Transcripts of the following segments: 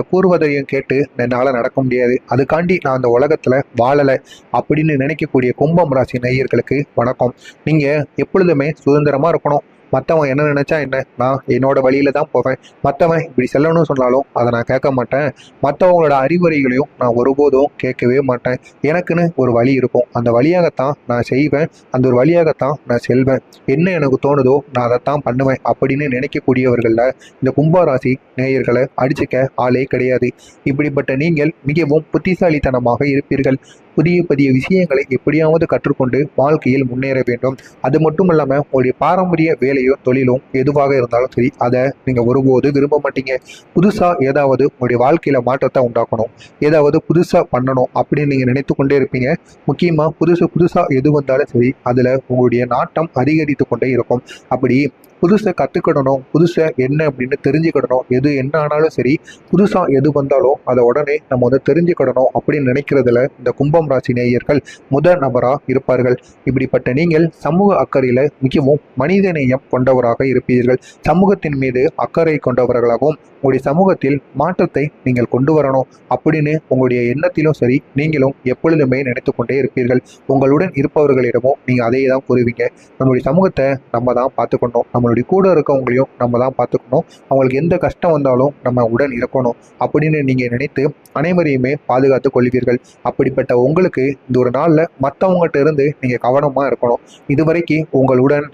கூறுவதையும் கேட்டு என்னால் நடக்க முடியாது. அதுக்காண்டி நான் அந்த உலகத்தில் வாழலை அப்படின்னு நினைக்கக்கூடிய கும்பம் ராசி நேயர்களுக்கு வணக்கம். நீங்கள் எப்பொழுதுமே சுதந்திரமாக இருக்கணும். மற்றவன் என்ன நினைச்சா என்ன, நான் என்னோட வழியில தான் போவேன். மற்றவன் இப்படி செல்லணும்னு சொன்னாலும் அதை நான் கேட்க மாட்டேன். மற்றவங்களோட அறிவுரைகளையும் நான் ஒருபோதும் கேட்கவே மாட்டேன். எனக்குன்னு ஒரு வழி இருக்கும். அந்த வழியாகத்தான் நான் செய்வேன். அந்த ஒரு வழியாகத்தான் நான் செல்வேன். என்ன எனக்கு தோணுதோ நான் அதைத்தான் பண்ணுவேன் அப்படின்னு நினைக்கக்கூடியவர்களில் இந்த கும்பராசி நேயர்களை அடிச்சுக்க ஆளே கிடையாது. இப்படிப்பட்ட நீங்கள் மிகவும் புத்திசாலித்தனமாக இருப்பீர்கள். புதிய புதிய விஷயங்களை எப்படியாவது கற்றுக்கொண்டு வாழ்க்கையில் முன்னேற வேண்டும். அது மட்டும் இல்லாமல் உங்களுடைய பாரம்பரிய வேலையோ தொழிலும் எதுவாக இருந்தாலும் சரி, அதை நீங்கள் ஒருபோது விரும்ப மாட்டீங்க. புதுசாக ஏதாவது உங்களுடைய வாழ்க்கையில் மாற்றத்தை உண்டாக்கணும், ஏதாவது புதுசாக பண்ணணும் அப்படின்னு நீங்கள் நினைத்து கொண்டே இருப்பீங்க. முக்கியமாக புதுசாக எது வந்தாலும் சரி, அதில் உங்களுடைய நாட்டம் அதிகரித்து கொண்டே இருக்கும். அப்படி புதுசை கற்றுக்கிடணும், புதுசை என்ன அப்படின்னு தெரிஞ்சுக்கிடணும். எது என்ன ஆனாலும் சரி, புதுசாக எது வந்தாலும் அதை உடனே நம்ம தெரிஞ்சுக்கிடணும் அப்படின்னு நினைக்கிறதுல இந்த கும்பம் ராசி நேயர்கள் முதல் நபராக இருப்பார்கள். இப்படிப்பட்ட நீங்கள் சமூக அக்கறையில் மிகவும் மனிதநேயம் கொண்டவராக இருப்பீர்கள். சமூகத்தின் மீது அக்கறை கொண்டவர்களாகவும் உங்களுடைய சமூகத்தில் மாற்றத்தை நீங்கள் கொண்டு வரணும் அப்படின்னு உங்களுடைய எண்ணத்திலும் சரி, நீங்களும் எப்பொழுதுமே நினைத்து கொண்டே இருப்பீர்கள். உங்களுடன் இருப்பவர்களிடமும் நீங்கள் அதையே தான் கூறுவீங்க. நம்மளுடைய சமூகத்தை நம்ம தான் பார்த்துக்கணும், நம்மளுடைய கூட இருக்கவங்களையும் நம்ம தான் பார்த்துக்கணும், அவங்களுக்கு எந்த கஷ்டம் வந்தாலும் நம்ம உடன் இருக்கணும் அப்படின்னு நீங்கள் நினைத்து அனைவரையுமே பாதுகாத்து கொள்வீர்கள். அப்படிப்பட்ட உங்களுக்கு இந்த ஒரு நாளில் மற்றவங்ககிட்ட இருந்து நீங்கள் கவனமாக இருக்கணும். இதுவரைக்கும் உங்களுடன்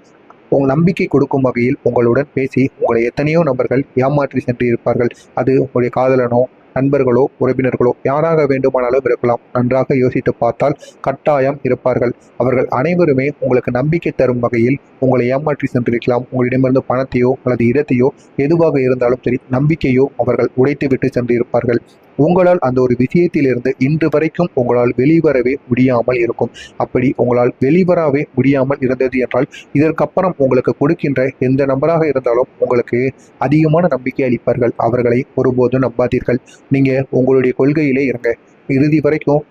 உங்கள் நம்பிக்கை கொடுக்கும் வகையில் உங்களுடன் பேசி உங்களை எத்தனையோ நபர்கள் ஏமாற்றி சென்று இருப்பார்கள். அது உங்களுடைய காதலனோ, நண்பர்களோ, உறவினர்களோ யாராக வேண்டுமானாலும் இருக்கலாம். நன்றாக யோசித்து பார்த்தால் கட்டாயம் இருப்பார்கள். அவர்கள் அனைவருமே உங்களுக்கு நம்பிக்கை தரும் வகையில் உங்களை ஏமாற்றி சென்றிருக்கலாம். உங்களிடமிருந்து பணத்தையோ அல்லது இடத்தையோ எதுவாக இருந்தாலும் சரி, நம்பிக்கையோ அவர்கள் உடைத்து விட்டு சென்றிருப்பார்கள். உங்களால் அந்த ஒரு விஷயத்திலிருந்து இன்று வரைக்கும் உங்களால் வெளிவரவே முடியாமல் இருக்கும். அப்படி உங்களால் வெளிவரவே முடியாமல் இருந்தது என்றால், இதற்கப்புறம் உங்களுக்கு கொடுக்கின்ற எந்த நபராக இருந்தாலும் உங்களுக்கு அதிகமான நம்பிக்கை அளிப்பார்கள். அவர்களை ஒருபோதும் நம்பாதீர்கள். நீங்கள் உங்களுடைய கொள்கையிலே இருங்க. இறுதி வரைக்கும்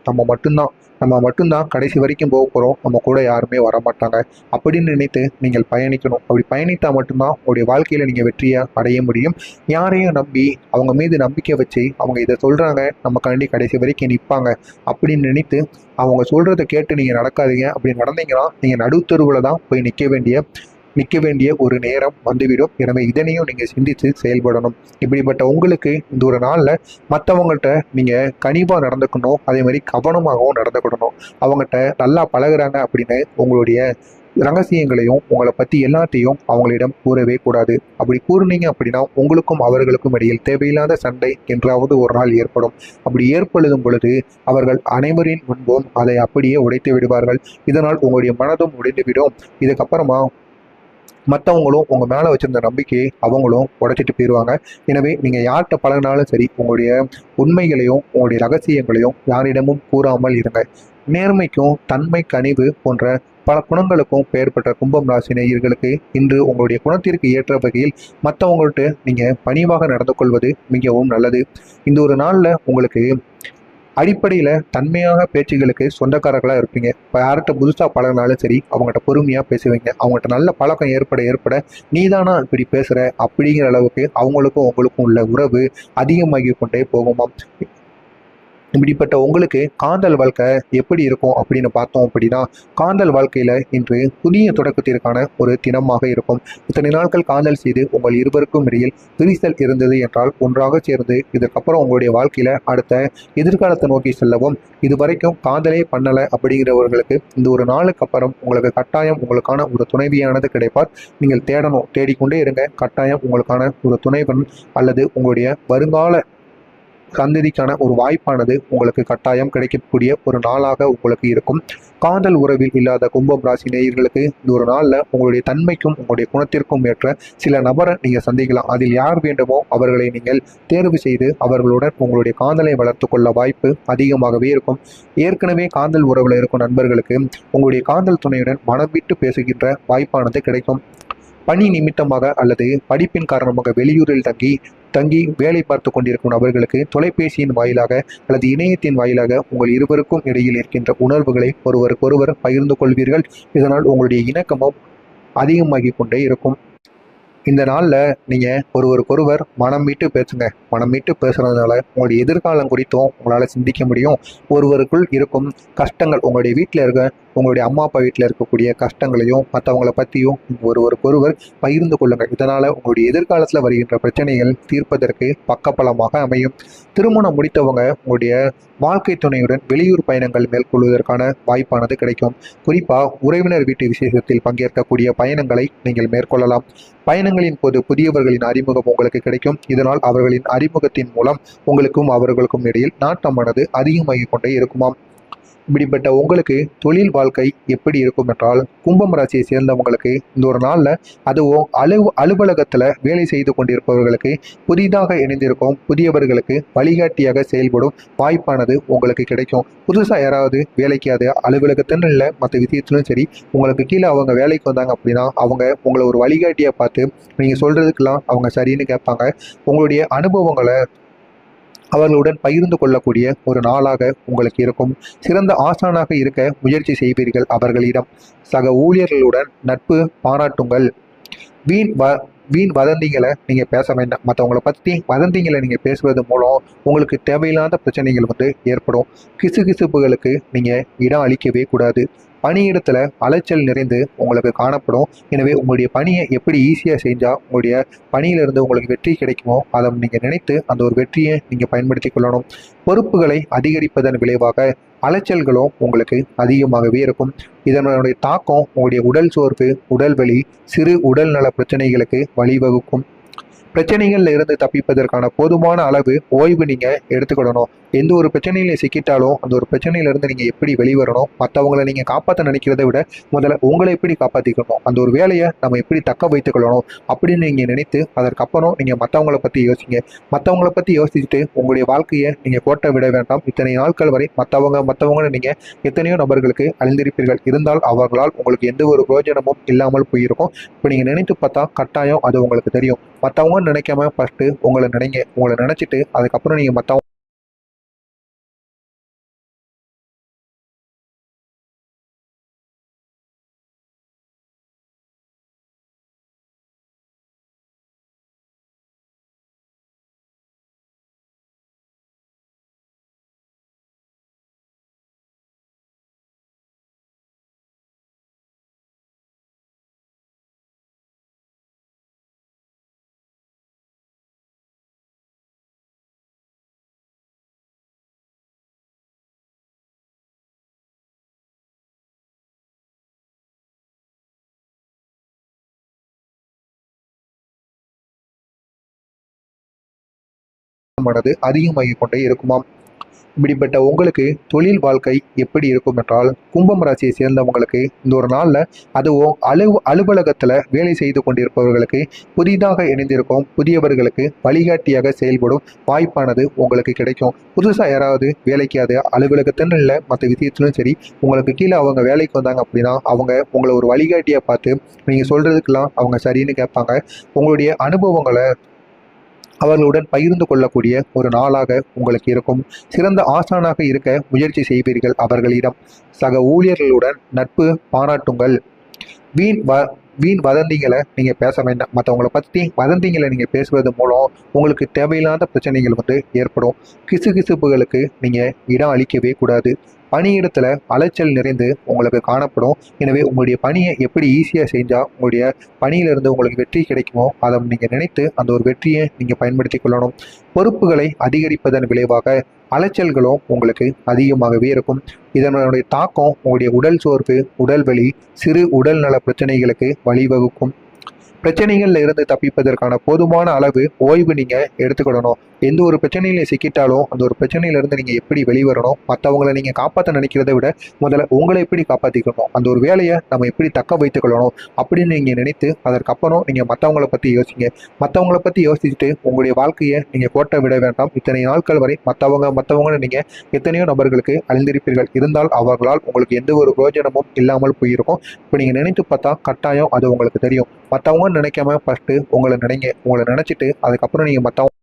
நம்ம மட்டும்தான் கடைசி வரைக்கும் போக போகிறோம், நம்ம கூட யாருமே வரமாட்டாங்க அப்படின்னு நினைத்து நீங்கள் பயணிக்கணும். அப்படி பயணித்தால் மட்டும்தான் உங்களுடைய வாழ்க்கையில் நீங்கள் வெற்றியை அடைய முடியும். யாரையும் நம்பி அவங்க மீது நம்பிக்கை வச்சு அவங்க இதை சொல்கிறாங்க, நமக்காண்டி கடைசி வரைக்கும் நிற்பாங்க அப்படின்னு நினைத்து அவங்க சொல்கிறத கேட்டு நீங்கள் நடக்காதீங்க. அப்படி நடந்தீங்கன்னா நீங்கள் நடுத்தருவில் தான் போய் நிற்க வேண்டிய ஒரு நேரம் வந்துவிடும். எனவே இதனையும் நீங்கள் சிந்தித்து செயல்படணும். இப்படிப்பட்ட உங்களுக்கு இந்த ஒரு நாளில் மற்றவங்கள்ட்ட நீங்கள் கனிவாக நடந்துக்கணும், அதே மாதிரி கவனமாகவும் நடந்துக்கிடணும். அவங்ககிட்ட நல்லா பழகுறாங்க அப்படின்னு உங்களுடைய ரகசியங்களையும் உங்களை பற்றி எல்லாத்தையும் அவங்களிடம் கூறவே கூடாது. அப்படி கூறுனீங்க அப்படின்னா உங்களுக்கும் அவர்களுக்கும் இடையில் தேவையில்லாத சண்டை என்றாவது ஒரு நாள் ஏற்படும். அப்படி ஏற்படுத்தும் பொழுது அவர்கள் அனைவரின் முன்பும் அதை அப்படியே உடைத்து விடுவார்கள். இதனால் உங்களுடைய மனதும் உடைந்துவிடும். இதுக்கப்புறமா மற்றவங்களும் உங்கள் மேலே வச்சுருந்த நம்பிக்கையை அவங்களும் உடைச்சிட்டு போயிடுவாங்க. எனவே நீங்கள் யார்கிட்ட பழகினாலும் சரி, உங்களுடைய உண்மைகளையும் உங்களுடைய ரகசியங்களையும் யாரிடமும் கூறாமல் இருங்க. நேர்மைக்கும் தன்மை, கனிவு போன்ற பல குணங்களுக்கும் பெயர் பெற்ற கும்பம் ராசி நேயர்களுக்கு இன்று உங்களுடைய குணத்திற்கு ஏற்ற வகையில் மற்றவங்கள்ட்ட நீங்கள் பணிவாக நடந்து கொள்வது மிகவும் நல்லது. இந்த ஒரு நாளில் உங்களுக்கு அடிப்படையில் தன்மையாக பேச்சுகளுக்கு சொந்தக்காரர்களாக இருப்பீங்க. இப்போ யார்கிட்ட புதுசாக பழகினாலும் சரி, அவங்ககிட்ட பொறுமையாக பேசுவீங்க. அவங்ககிட்ட நல்ல பழக்கம் ஏற்பட நீதானா இப்படி பேசுகிற அப்படிங்கிற அளவுக்கு அவங்களுக்கும் உங்களுக்கும் உள்ள உறவு அதிகமாகி கொண்டே போகுமாம். இப்படிப்பட்ட உங்களுக்கு காதல் வாழ்க்கை எப்படி இருக்கும் அப்படின்னு பார்த்தோம் அப்படின்னா, காதல் வாழ்க்கையில் இன்று புதிய தொடக்கத்திற்கான ஒரு தினமாக இருக்கும். இத்தனை நாட்கள் காதல் செய்து உங்கள் இருவருக்கும் இடையில் விரிசல் இருந்தது என்றால் ஒன்றாக சேர்ந்து இதற்கப்புறம் உங்களுடைய வாழ்க்கையில் அடுத்த எதிர்காலத்தை நோக்கி செல்லவும். இதுவரைக்கும் காதலே பண்ணலை அப்படிங்கிறவர்களுக்கு இந்த ஒரு நாளுக்கு அப்புறம் உங்களுக்கு கட்டாயம் உங்களுக்கான ஒரு துணைவியானது கிடைப்பார். நீங்கள் தேடிக்கொண்டே இருங்க. கட்டாயம் உங்களுக்கான ஒரு துணைவன் அல்லது உங்களுடைய வருங்கால சந்ததிக்கான ஒரு வாய்ப்பானது உங்களுக்கு கட்டாயம் கிடைக்கக்கூடிய ஒரு நாளாக உங்களுக்கு இருக்கும். காதல் உறவில் இல்லாத கும்பம் ராசி நேயர்களுக்கு இந்த ஒரு நாளில் உங்களுடைய தன்மைக்கும் உங்களுடைய குணத்திற்கும் ஏற்ற சில நபரை நீங்கள் சந்திக்கலாம். அதில் யார் வேண்டுமோ அவர்களை நீங்கள் தேர்வு செய்து அவர்களுடன் உங்களுடைய காதலை வளர்த்து கொள்ள வாய்ப்பு அதிகமாகவே இருக்கும். ஏற்கனவே காதல் உறவில் இருக்கும் நண்பர்களுக்கு உங்களுடைய காதல் துணையுடன் மனம் விட்டு பேசுகின்ற வாய்ப்பானது கிடைக்கும். பணி நிமித்தமாக அல்லது படிப்பின் காரணமாக வெளியூரில் தங்கி வேலை பார்த்து கொண்டிருக்கும் நபர்களுக்கு தொலைபேசியின் வாயிலாக அல்லது இணையத்தின் வாயிலாக உங்கள் இருவருக்கும் இடையில் இருக்கின்ற உணர்வுகளை ஒருவருக்கொருவர் பகிர்ந்து கொள்வீர்கள். இதனால் உங்களுடைய இணக்கமும் அதிகமாகிக் கொண்டே இருக்கும். இந்த நாளில் நீங்கள் ஒருவருக்கொருவர் மனம் விட்டு பேசுங்க. மனம் விட்டு பேசுகிறதுனால உங்களுடைய எதிர்காலம் குறித்தும் உங்களால் சிந்திக்க முடியும். ஒருவருக்குள் இருக்கும் கஷ்டங்கள், உங்களுடைய வீட்டில் இருக்க உங்களுடைய அம்மா அப்பா வீட்டில் இருக்கக்கூடிய கஷ்டங்களையும் மற்றவங்கள பற்றியும் ஒருவருக்கொருவர் பகிர்ந்து கொள்ளுங்கள். இதனால் உங்களுடைய எதிர்காலத்தில் வருகின்ற பிரச்சனைகள் தீர்ப்பதற்கு பக்கபலமாக அமையும். திருமணம் முடித்தவங்க உங்களுடைய வாழ்க்கை துணையுடன் வெளியூர் பயணங்கள் மேற்கொள்வதற்கான வாய்ப்பானது கிடைக்கும். குறிப்பாக உறவினர் வீட்டு விசேஷத்தில் பங்கேற்கக்கூடிய பயணங்களை நீங்கள் மேற்கொள்ளலாம். பயணங்களின் போது புதியவர்களின் அறிமுகம் உங்களுக்கு கிடைக்கும். இதனால் அவர்களின் அறிமுகத்தின் மூலம் உங்களுக்கும் அவர்களுக்கும் இடையில் நாட்டமானது அதிகமாகிக் கொண்டே இருக்குமாம். இப்படிப்பட்ட உங்களுக்கு தொழில் வாழ்க்கை எப்படி இருக்கும் என்றால், கும்பம் ராசியை சேர்ந்தவங்களுக்கு இந்த ஒரு நாளில், அதுவும் அலுவலகத்தில் வேலை செய்து கொண்டிருப்பவர்களுக்கு புதிதாக இணைந்திருக்கும் புதியவர்களுக்கு வழிகாட்டியாக செயல்படும் வாய்ப்பானது உங்களுக்கு கிடைக்கும். புதுசாக யாராவது வேலைக்கு, அது அலுவலகத்தின்னு இல்லை, மற்ற விஷயத்திலும் சரி, உங்களுக்கு கீழே அவங்க வேலைக்கு வந்தாங்க அப்படின்னா அவங்க உங்களை ஒரு வழிகாட்டியாக பார்த்து நீங்கள் சொல்கிறதுக்கெல்லாம் அவங்க சரின்னு கேட்பாங்க. உங்களுடைய அனுபவங்களை அவர்களுடன் பகிர்ந்து கொள்ளக்கூடிய ஒரு நாளாக உங்களுக்கு இருக்கும். சிறந்த ஆசானாக இருக்க முயற்சி செய்வீர்கள். அவர்களிடம் சக ஊழியர்களுடன் நட்பு பாராட்டுங்கள். வீண் வீண் வதந்திகளை நீங்கள் பேச வேண்டாம். மற்றவங்களை பற்றி வதந்திகளை நீங்கள் பேசுவது மூலம் உங்களுக்கு தேவையில்லாத பிரச்சனைகள் ஏற்படும். கிசுகிசுப்புகளுக்கு நீங்கள் இடம் அளிக்கவே கூடாது. பணியிடத்தில் அலைச்சல் நிறைந்து உங்களுக்கு காணப்படும். எனவே உங்களுடைய பணியை எப்படி ஈஸியாக செஞ்சால் உங்களுடைய பணியிலிருந்து உங்களுக்கு வெற்றி கிடைக்குமோ அதை நீங்கள் நினைத்து அந்த ஒரு வெற்றியை நீங்கள் பயன்படுத்தி கொள்ளணும். பொறுப்புகளை அதிகரிப்பதன் விளைவாக அலைச்சல்களும் உங்களுக்கு அதிகமாகவே இருக்கும். இதனுடைய தாக்கம் உங்களுடைய உடல் சோர்வு, உடல் வலி, சிறு உடல் நல பிரச்சனைகளுக்கு வழிவகுக்கும். பிரச்சனைகள்ல இருந்து தப்பிப்பதற்கான போதுமான அளவு ஓய்வு நீங்க எடுத்துக்கிடணும். எந்த ஒரு பிரச்சனையில சிக்கிட்டாலும் அந்த ஒரு பிரச்சனையில இருந்து நீங்க எப்படி வெளிவரணும், மற்றவங்களை நீங்க காப்பாற்ற நினைக்கிறத விட முதல்ல உங்களை எப்படி காப்பாற்றிக்கணும், அந்த ஒரு வேலையை நம்ம எப்படி தக்க வைத்துக் கொள்ளணும் அப்படின்னு நீங்க நினைத்து அதற்கப்புறம் நீங்க மற்றவங்களை பத்தி யோசிங்க. மற்றவங்களை பத்தி யோசிச்சுட்டு உங்களுடைய வாழ்க்கையை நீங்க கோட்டை விட வேண்டாம். இத்தனை நாட்கள் வரை மற்றவங்க நீங்க எத்தனையோ நபர்களுக்கு அழிந்திருப்பீர்கள். இருந்தால் அவர்களால் உங்களுக்கு எந்த ஒரு பிரயோஜனமும் இல்லாமல் போயிருக்கும். இப்போ நீங்க நினைத்து பார்த்தா கட்டாயம் அது உங்களுக்கு தெரியும். மற்றவங்க நினைக்காம ஃபர்ஸ்ட் உங்களை நினைங்க. உங்களை நினைச்சிட்டு அதுக்கப்புறம் நீங்க மற்றவங்க மனது அதிகமாகிக் கொண்டே இருக்குமாம். இப்படிப்பட்ட உங்களுக்கு தொழில் வாழ்க்கை எப்படி இருக்கும் என்றால், கும்பம் ராசியை சேர்ந்தவங்களுக்கு இந்த ஒரு நாளில், அதுவும் அலுவலகத்தில் வேலை செய்து கொண்டிருப்பவர்களுக்கு புதிதாக இணைந்திருக்கும் புதியவர்களுக்கு வழிகாட்டியாக செயல்படும் வாய்ப்பானது உங்களுக்கு கிடைக்கும். புதுசாக யாராவது வேலைக்கு, அது அலுவலகத்தின்னு இல்லை, மற்ற விஷயத்திலும் சரி, உங்களுக்கு கீழே அவங்க வேலைக்கு வந்தாங்க அப்படின்னா அவங்க உங்களை ஒரு வழிகாட்டியாக பார்த்து நீங்கள் சொல்கிறதுக்கெல்லாம் அவங்க சரின்னு கேட்பாங்க. உங்களுடைய அனுபவங்களை அவர்களுடன் பகிர்ந்து கொள்ளக்கூடிய ஒரு நாளாக உங்களுக்கு இருக்கும். சிறந்த ஆசானாக இருக்க முயற்சி செய்வீர்கள். அவர்களிடம் சக ஊழியர்களுடன் நட்பு பாராட்டுங்கள். வீண் வீண் வதந்திகளை நீங்கள் பேச வேண்டாம். மற்றவங்களை பற்றி வதந்திகளை நீங்கள் பேசுவது மூலம் உங்களுக்கு தேவையில்லாத பிரச்சனைகள் ஏற்படும். கிசுகிசுப்புகளுக்கு நீங்கள் இடம் அளிக்கவே கூடாது. பணியிடத்தில் அலைச்சல் நிறைந்து உங்களுக்கு காணப்படும். எனவே உங்களுடைய பணியை எப்படி ஈஸியாக செஞ்சால் உங்களுடைய பணியிலிருந்து உங்களுக்கு வெற்றி கிடைக்குமோ அதை நீங்கள் நினைத்து அந்த ஒரு வெற்றியை நீங்கள் பயன்படுத்தி கொள்ளணும். பொறுப்புகளை அதிகரிப்பதன் விளைவாக அலைச்சல்களும் உங்களுக்கு அதிகமாகவே இருக்கும். இதனுடைய தாக்கம் உங்களுடைய உடல் சோர்வு, உடல் வலி, சிறு உடல் நல பிரச்சனைகளுக்கு வழிவகுக்கும். பிரச்சனைகள்ல இருந்து தப்பிப்பதற்கான போதுமான அளவு ஓய்வு நீங்க எடுத்துக்கிடணும். எந்த ஒரு பிரச்சனையில சிக்கிட்டாலும் அந்த ஒரு பிரச்சனையிலிருந்து நீங்க எப்படி வெளிவரணும், மற்றவங்களை நீங்க காப்பாற்ற நினைக்கிறத விட முதல்ல உங்களை எப்படி காப்பாற்றிக்கணும், அந்த ஒரு வேலையை நம்ம எப்படி தக்க வைத்துக் கொள்ளணும் அப்படின்னு நீங்க நினைத்து அதற்கப்புறம் நீங்க மற்றவங்களை பத்தி யோசிங்க. மற்றவங்களை பத்தி யோசிச்சுட்டு உங்களுடைய வாழ்க்கையை நீங்க கோட்டை விட வேண்டாம். இத்தனை நாட்கள் வரை மற்றவங்க நீங்க எத்தனையோ நபர்களுக்கு அழிந்திருப்பீர்கள். இருந்தால் அவர்களால் உங்களுக்கு எந்த ஒரு பிரயோஜனமும் இல்லாமல் போயிருக்கும். இப்போ நீங்க நினைத்து பார்த்தா கட்டாயம் அது உங்களுக்கு தெரியும். மற்றவங்க நினைக்காம ஃபர்ஸ்ட் உங்களை நினைங்க. உங்களை நினைச்சிட்டு அதுக்கப்புறம் நீங்க மற்றவங்க